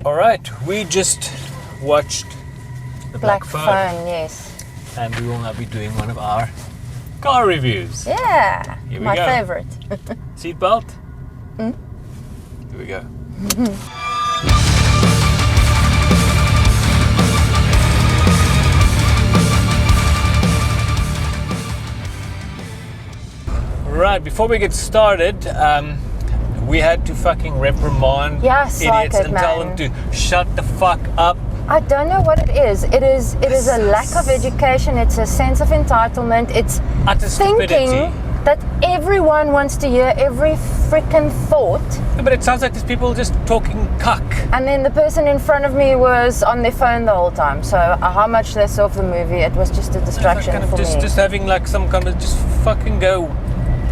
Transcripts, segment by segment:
All right, we just watched The Black Phone. Yes. And we will now be doing one of our car reviews. Yeah, Here we my go. favorite. Seatbelt? Here we go. Right, before we get started, we had to fucking reprimand idiots and tell them to shut the fuck up. I don't know what it is. It is a lack of education. It's a sense of entitlement. It's utter thinking stupidity. that everyone wants to hear every freaking thought. Yeah, but it sounds like these people just talking cuck. And then the person in front of me was on their phone the whole time. So how much they saw of the movie, it was just a distraction kind of for me. Just having like some kind of just fucking go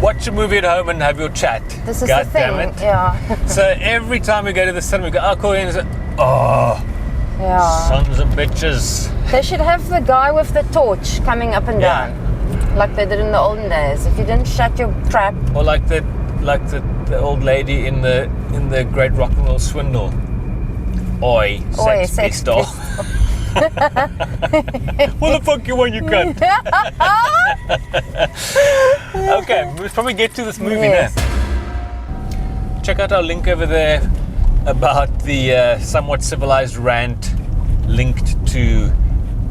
watch a movie at home and have your chat. This is God the thing. damn it. Yeah. So every time we go to the cinema, we go, oh, cool, and it's like, oh, Yeah. sons of bitches. They should have the guy with the torch coming up and down, like they did in the olden days. If you didn't shut your trap. Or like the old lady in the Great Rock and Roll Swindle. Oi, sex pistol. What the fuck you want, you cunt? Okay, we'll probably get to this movie now. Check out our link over there about the somewhat civilized rant linked to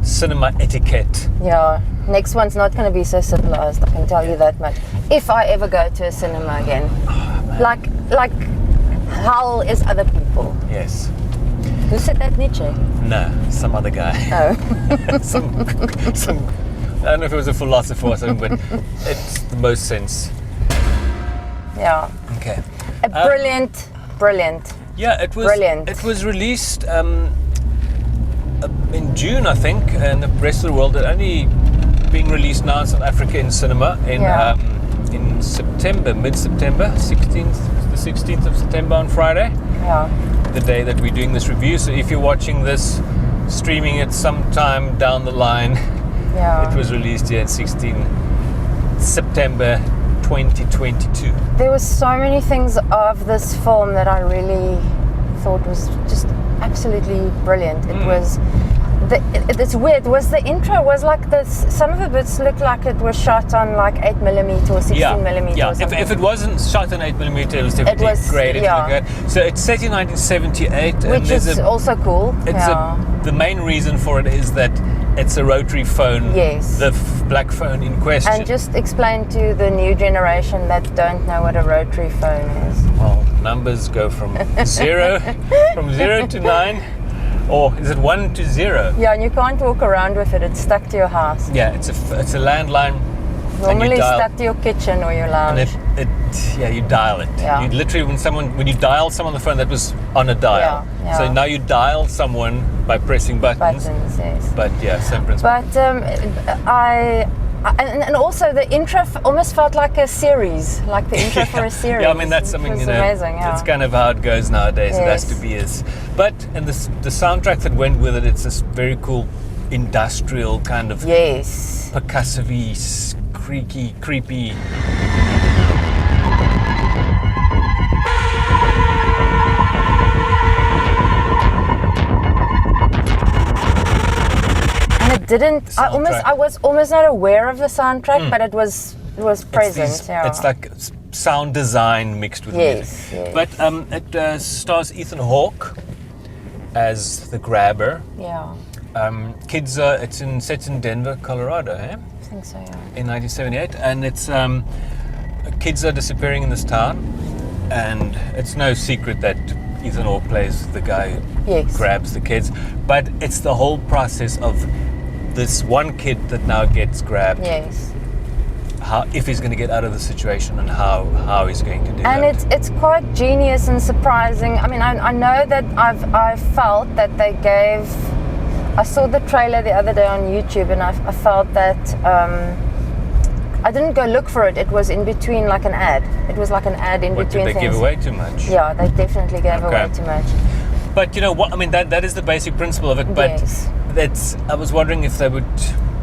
cinema etiquette. Yeah, next one's not going to be so civilized, I can tell you that much. If I ever go to a cinema again. Like hell is other people. Yes. Who said that, Nietzsche? No, some other guy. Oh. some I don't know if it was a philosopher or something, but it's the most sense. Yeah. Okay. Brilliant. Yeah, it was Brilliant. It was released in June, I think, and the rest of the world. It only being released now in South Africa in cinema in September, mid-September, the 16th of September on Friday. Yeah. The day that we're doing this review. So if you're watching this, streaming it sometime down the line, it was released here in 16 September 2022. There were so many things of this film that I really thought was just absolutely brilliant. It was, it's weird, was the intro was like this, some of the bits looked like it was shot on like 8mm or 16mm or something. If it wasn't shot on 8mm, it was definitely great. So it's set in 1978. Which is also cool. The main reason for it is that it's a rotary phone, the black phone in question. And just explain to the new generation that don't know what a rotary phone is. Well, numbers go from 0 to 9, or is it 1 to 0? Yeah, and you can't walk around with it. It's stuck to your house. Yeah, it's a landline. Normally stuck to your kitchen or your lounge. And you dial it. Yeah. You literally, when you dial someone on the phone, that was on a dial. Yeah. So now you dial someone by pressing buttons. Yes. But yeah, same principle. But and also the intro almost felt like a series, like the intro for a series. Yeah, I mean that's something amazing. It's kind of how it goes nowadays. It has to be and the soundtrack that went with it, it's this very cool industrial kind of percussive-y, creepy. I was almost not aware of the soundtrack, but it was present. It's like sound design mixed with music. Yes. But it stars Ethan Hawke as the grabber. Yeah. It's set in Denver, Colorado, eh? I think so, yeah. In 1978, and it's kids are disappearing in this town, and it's no secret that Ethan Hawke plays the guy who grabs the kids, but it's the whole process of this one kid that now gets grabbed. Yes. If he's going to get out of the situation and how he's going to do that. And it's quite genius and surprising. I mean, I know that I felt that they gave. I saw the trailer the other day on YouTube, and I felt that I didn't go look for it. It was in between, like an ad. It was like an ad in between things. Did they give away too much? Yeah, they definitely gave away too much. But you know what? I mean, that is the basic principle of it. But I was wondering if they would,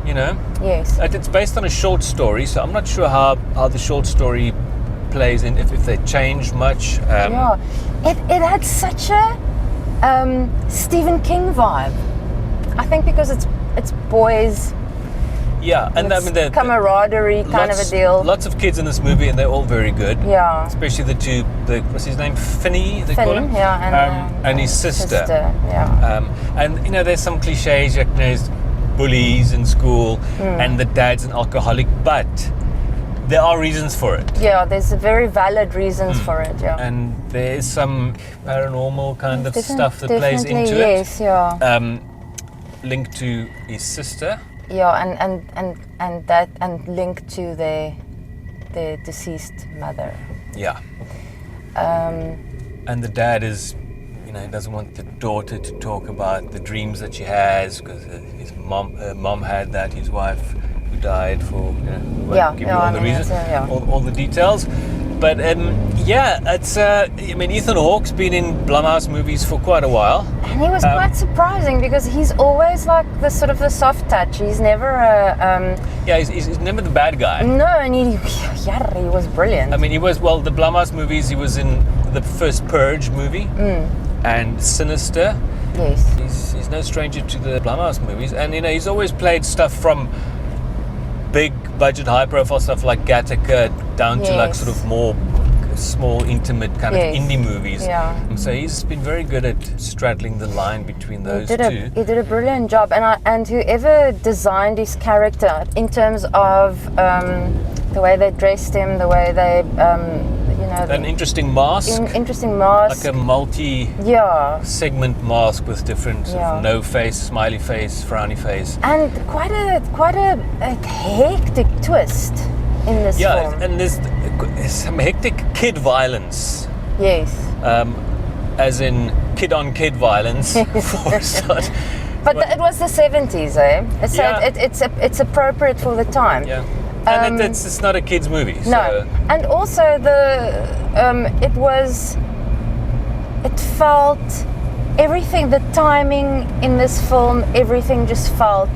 Yes. It's based on a short story, so I'm not sure how the short story plays in, if they change much. It had such a Stephen King vibe. I think because it's boys. Yeah, and I mean the camaraderie kind of a deal. Lots of kids in this movie, and they're all very good. Yeah. Especially the two. What's his name? Finney. They call him. Yeah, and his sister. Yeah. And you know, there's some cliches. You know, there's bullies in school, and the dad's an alcoholic, but there are reasons for it. Yeah, there's very valid reasons for it. Yeah. And there is some paranormal kind of stuff that plays into yes, it. Yes, yeah. Linked to his sister. Yeah, and linked to their deceased mother. Yeah. And the dad is, you know, he doesn't want the daughter to talk about the dreams that she has because her mom had that. His wife, who died for, you know, won't give you all the reasons, all the details. But it's. I mean, Ethan Hawke's been in Blumhouse movies for quite a while, and he was quite surprising because he's always like the sort of the soft touch. He's never a. He's never the bad guy. No, and he was brilliant. I mean, he was the Blumhouse movies. He was in the first Purge movie and Sinister. Yes. He's no stranger to the Blumhouse movies, and you know, he's always played stuff from big budget, high profile stuff like Gattaca down to like sort of more small, intimate kind of indie movies. Yeah. So he's been very good at straddling the line between those two. He did a brilliant job, and whoever designed his character in terms of the way they dressed him, the way they, an interesting mask. Interesting mask. Like a multi-segment mask with different sort of no face, smiley face, frowny face, and quite a hectic twist in this film. Yeah, and there's some hectic kid violence. Yes. As in kid-on-kid violence for a start. But it was the 70s, eh? So it's appropriate for the time. Yeah. And it's not a kids' movie. So. No. And also it felt everything, the timing in this film, everything just felt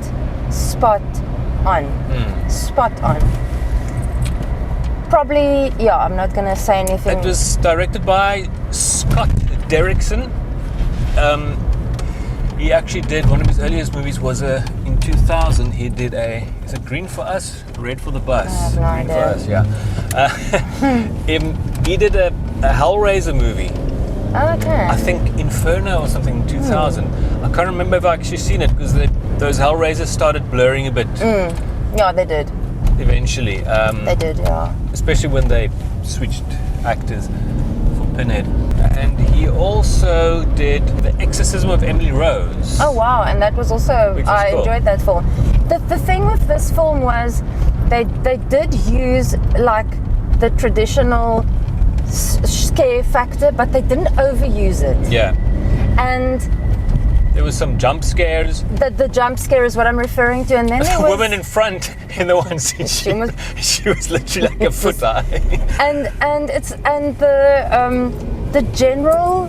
spot on. Spot on. Probably, I'm not going to say anything. It was directed by Scott Derrickson. He actually did, one of his earliest movies was in 2000, he did is it Green for Us? Red for the Bus? I have no Green idea. For Us, yeah. He did a Hellraiser movie. Okay. I think Inferno or something in 2000. I can't remember if I've actually seen it because those Hellraisers started blurring a bit. Yeah, they did. Eventually. They did, yeah. Especially when they switched actors for Pinhead. And he also did The Exorcism of Emily Rose. Oh wow, and that was also, I enjoyed that film. The thing with this film was they did use like the traditional scare factor, but they didn't overuse it. Yeah. And there was some jump scares. The jump scare is what I'm referring to, and then there was woman in front in the one scene. She was literally like a foot high. And the general,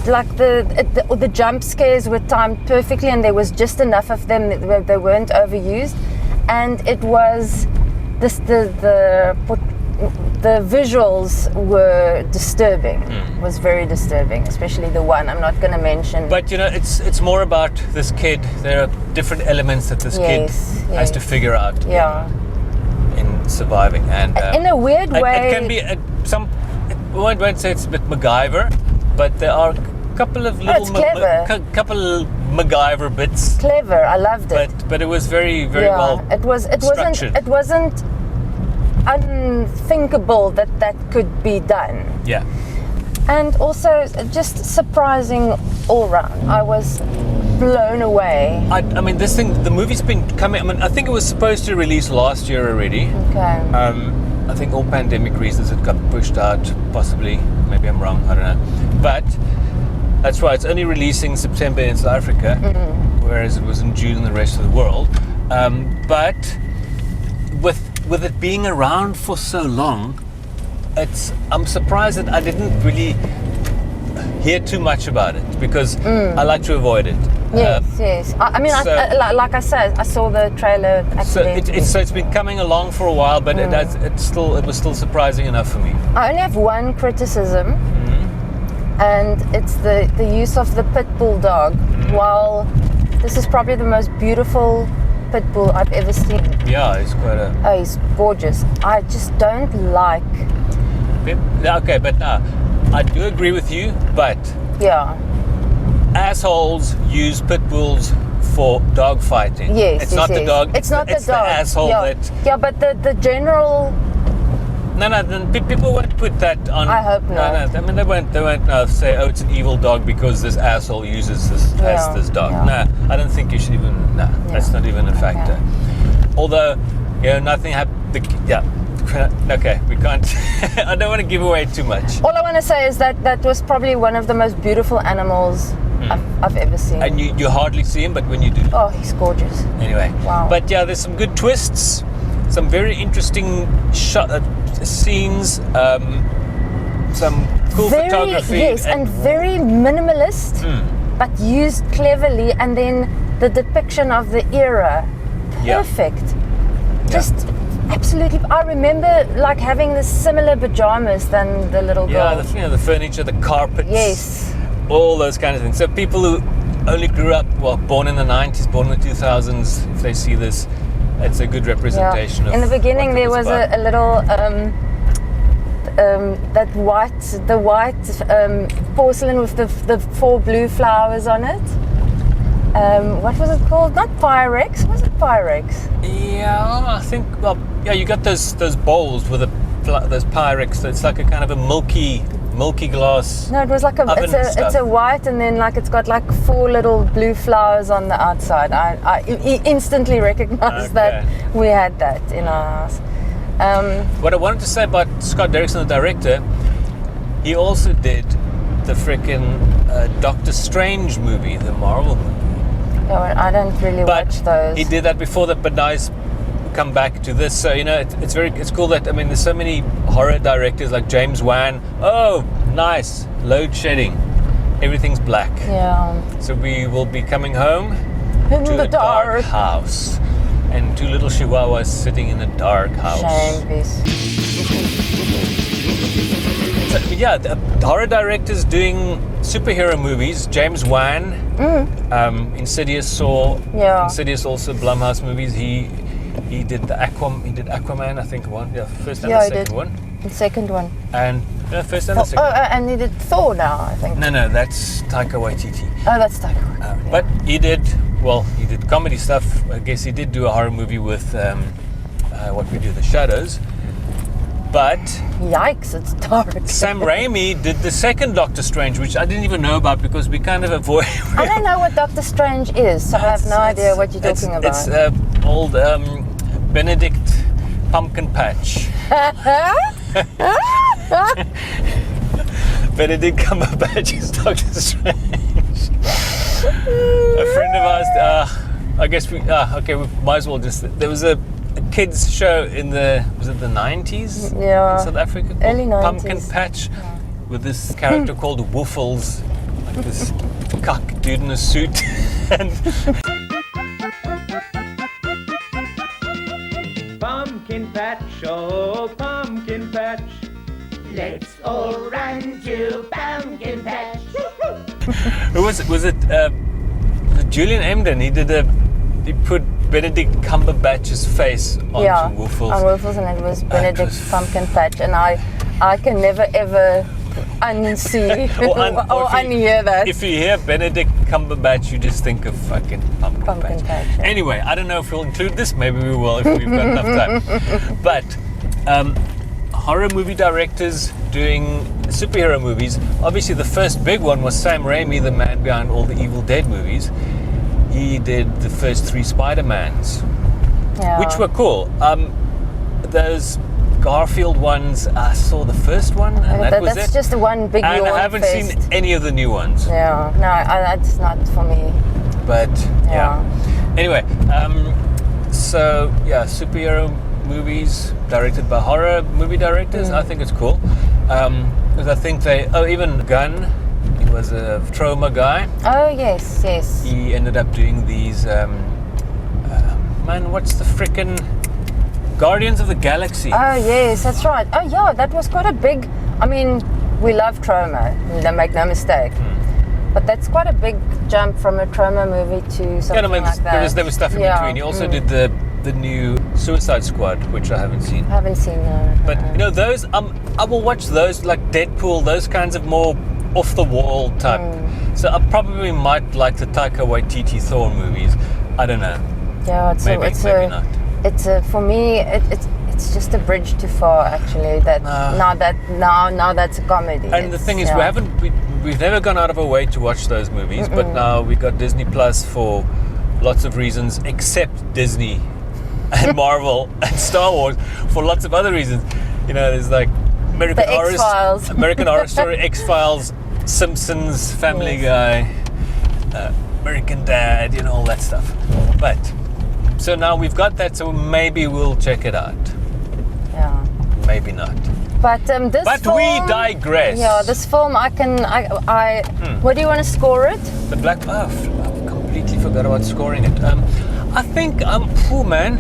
like the jump scares were timed perfectly, and there was just enough of them that they weren't overused, and it was the visuals were disturbing. Was very disturbing, especially the one I'm not going to mention. But you know, it's more about this kid. There are different elements that this kid has to figure out. In surviving, and in a weird way, it can be I won't say it's a bit MacGyver, but there are a couple of little couple MacGyver bits. Clever, I loved it. But it was very well. It wasn't unthinkable that could be done. Yeah. And also just surprising all round. I was blown away. I mean, the movie's been coming. I mean, I think it was supposed to release last year already. Okay. I think all pandemic reasons it got pushed out, possibly. Maybe I'm wrong, I don't know. But that's right, it's only releasing September in South Africa, whereas it was in June in the rest of the world. But with it being around for so long, I'm surprised that I didn't really hear too much about it, because I like to avoid it. Yes. I mean, like I said, I saw the trailer accidentally. So it's been coming along for a while, but it was still surprising enough for me. I only have one criticism, and it's the use of the pit bull dog. While this is probably the most beautiful pit bull I've ever seen. Yeah, he's quite a... Oh, he's gorgeous. I just don't like... Okay, but I do agree with you, but... Yeah. Assholes use pit bulls for dog fighting. Yes, it's not the dog. It's not the dog. It's the asshole that... Yeah, but the general... No, people won't put that on... I hope not. No, I mean, they won't say, oh, it's an evil dog because this asshole uses this as this dog. Yeah. No, I don't think you should even... No, that's not even a factor. Okay. Although, nothing happened... Yeah. Okay, we can't... I don't want to give away too much. All I want to say is that was probably one of the most beautiful animals I've ever seen. And you hardly see him, but when you do... Oh, he's gorgeous. Anyway. Wow. But yeah, there's some good twists, some very interesting scenes, some cool photography. Yes, and very minimalist, but used cleverly, and then the depiction of the era, perfect. Just absolutely. I remember like having the similar pajamas than the little girl. Yeah, the furniture, the carpets. Yes. All those kind of things. So people who only grew up, born in the 90s, born in the 2000s, if they see this, it's a good representation of... In the beginning there was a little the white porcelain with the 4 blue flowers on it. What was it called? Not Pyrex. Was it Pyrex? Yeah, I think. Well, yeah, you got those bowls with those Pyrex. It's like a kind of a milky glass. No, it was like it's a white, and then like it's got like 4 little blue flowers on the outside. I instantly recognized that we had that in our house. What I wanted to say about Scott Derrickson, the director, he also did the frickin' Doctor Strange movie, the Marvel movie. Oh, I don't really watch those. He did that before that, but now he's come back to this. So it's cool that there's so many horror directors like James Wan. Oh, nice, load shedding, everything's black. Yeah. So we will be coming home in to a dark house, and 2 little chihuahuas sitting in a dark house. Shame, please. So, yeah, the horror directors doing superhero movies. James Wan, Insidious Insidious, also Blumhouse movies. He did Aquaman, I think one. Yeah, first and the second one. The second one. And first and the second. one. And he did Thor now, I think. No, that's Taika Waititi. Oh, that's Taika Waititi. But he did comedy stuff. I guess he did do a horror movie with What We Do, The Shadows. But yikes, it's dark. Sam Raimi did the second Doctor Strange, which I didn't even know about because we kind of avoid. I don't know what Doctor Strange is, so I have no idea what you're talking about. It's old Benedict Pumpkin Patch. Benedict Cumberbatch is Doctor Strange. A friend of ours, I guess we might as well just. There was a kids show in the 90s? Yeah. In South Africa, early 90s. Pumpkin Patch, with this character called Woofles, like this cock dude in a suit. And Pumpkin Patch, oh Pumpkin Patch, let's all run to Pumpkin Patch. who was it? Was it Julian Emden? He put Benedict Cumberbatch's face onto Woofles. On Woofles, and it was Benedict Pumpkin Patch, and I can never ever unsee or unhear that. If you hear Benedict Cumberbatch, you just think of fucking Pumpkin Patch. Yeah. Anyway, I don't know if we'll include this. Maybe we will if we've got enough time. But horror movie directors doing superhero movies. Obviously, the first big one was Sam Raimi, the man behind all the Evil Dead movies. He did the first 3 Spider-Mans, which were cool. Those Garfield ones, I saw the first one, and that was it. That's just the one big yawn. And I haven't seen any of the new ones. Yeah, no, that's not for me. But anyway, superhero movies directed by horror movie directors. I think it's cool because I think even Gunn. He was a trauma guy. Oh, yes. He ended up doing these, what's the frickin' Guardians of the Galaxy? Oh, yes, that's right. Oh, yeah, that was quite a big, we love Troma, make no mistake. But that's quite a big jump from a Troma movie to something like that. There was stuff in between. He also did the new Suicide Squad, which I haven't seen. I haven't seen no. But you know those, I will watch those, like Deadpool, those kinds of more off the wall type. So I probably might like the Taika Waititi Thor movies. I don't know. Yeah, maybe not. It's for me. It's just a bridge too far, actually. That now that's a comedy. And the thing is, we've never gone out of our way to watch those movies, but now we got Disney Plus for lots of reasons, except Disney and Marvel and Star Wars for lots of other reasons. You know, there's like American Horror Story, X-Files, Simpsons, Family Guy, American Dad, you know, all that stuff. But so now we've got that, so maybe we'll check it out. Yeah. Maybe not. But this film, we digress. Yeah, this film, I what do you want to score it? The Black. Oh, I completely forgot about scoring it. I think man,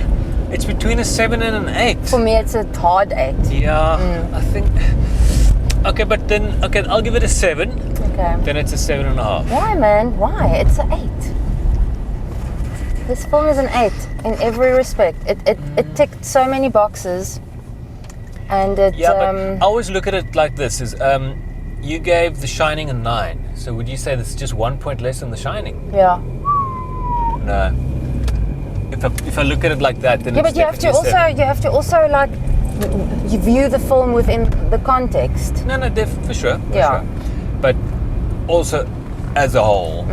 it's between a 7 and an 8. For me, it's a hard 8. Yeah, I think. Okay, but then I'll give it a 7. Okay. Then it's a 7.5. Why, man? Why? It's an 8. This film is an 8 in every respect. It ticked so many boxes, and it. Yeah, but I always look at it like this: you gave The Shining a 9. So would you say that's just 1 point less than The Shining? Yeah. No. If I look at it like that, then yeah, it's but you have to also like you view the film within the context. No, for sure. Yeah. Sure. But also as a whole.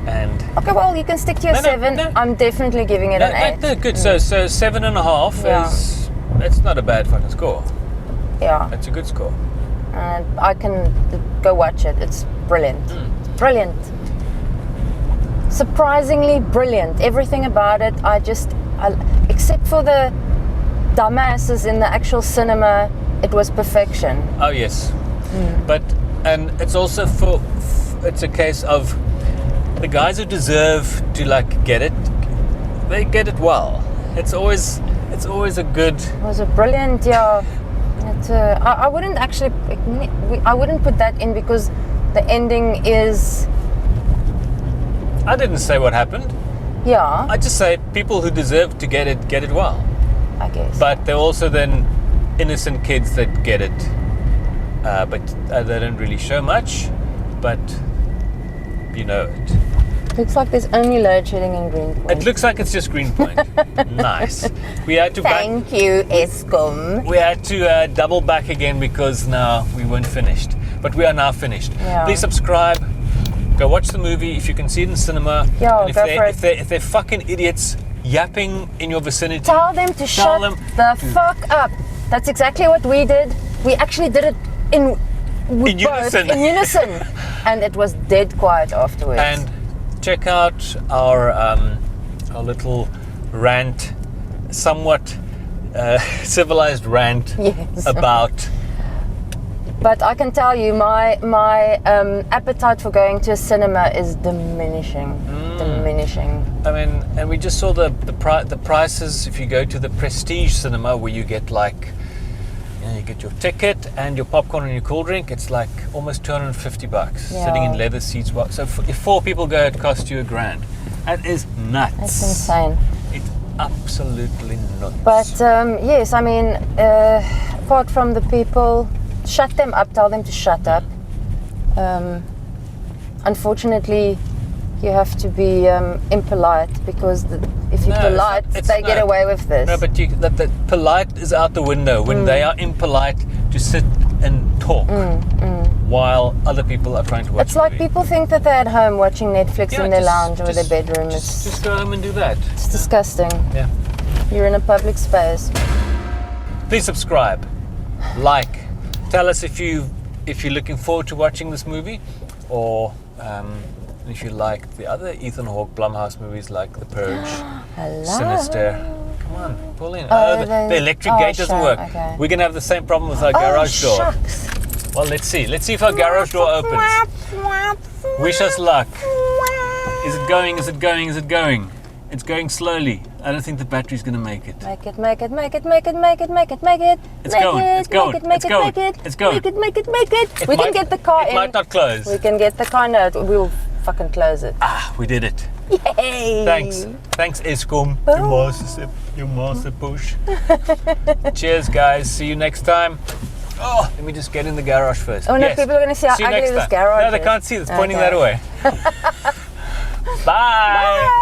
And okay, well, you can stick to your 7. No. I'm definitely giving it an 8. No, good. So 7.5 is that's not a bad fucking score. Yeah. That's a good score. And I can go watch it. It's brilliant. It's brilliant. Surprisingly brilliant. Everything about it, except for the dumbasses in the actual cinema, it was perfection. Oh yes. And it's also it's a case of the guys who deserve to get it, they get it well. It's always a good. It was a brilliant, I wouldn't actually, I wouldn't put that in because the ending is. I didn't say what happened. Yeah. I just say people who deserve to get it well. I guess. But they're also then innocent kids that get it, but they don't really show much. But you know it. Looks like there's only load shedding in Greenpoint. It looks like it's just Greenpoint. Nice. We had to. Thank you, Eskom. We had to double back again because now we weren't finished, but we are now finished. Yeah. Please subscribe. Go watch the movie if you can see it in cinema. Yeah, and if they're fucking idiots yapping in your vicinity, tell them to shut the fuck up. That's exactly what we did. We actually did it in unison, and it was dead quiet afterwards. And check out our little rant, somewhat civilized rant about. But I can tell you, my appetite for going to a cinema is diminishing. I mean, and we just saw the prices. If you go to the Prestige cinema, where you get you get your ticket and your popcorn and your cool drink, it's like almost $250 sitting in leather seats. So if 4 people go, it costs you $1,000. That is nuts. That's insane. It's absolutely nuts. But yes, I mean, apart from the people. Shut them up, tell them to shut up. Unfortunately, you have to be impolite because if you're polite, they get away with this. No, but that polite is out the window when they are impolite to sit and talk while other people are trying to watch. It's like people think that they're at home watching Netflix in their lounge or their bedroom. Just go home and do that. It's disgusting. Yeah. You're in a public space. Please subscribe, like. Tell us if you're looking forward to watching this movie, or if you like the other Ethan Hawke Blumhouse movies like The Purge, Sinister. Come on, pull in. The electric gate doesn't work. Okay. We're gonna have the same problem with our garage door. Shucks. Well, let's see. Let's see if our garage door opens. Wish us luck. Is it going? Is it going? Is it going? It's going slowly. I don't think the battery's going to make it. Make it, make it, make it, make it, make it, make it, make it. It's going, it's going, it's going, it's going. Make it, make it, make it. We can get the car in. It might not close. We can get the car, no, we'll fucking close it. We did it. Yay! Thanks ESCOM. You master push. Cheers, guys. See you next time. Oh, let me just get in the garage first. Oh no, people are going to see how ugly this garage is. No, they can't see. It's pointing that way. Bye.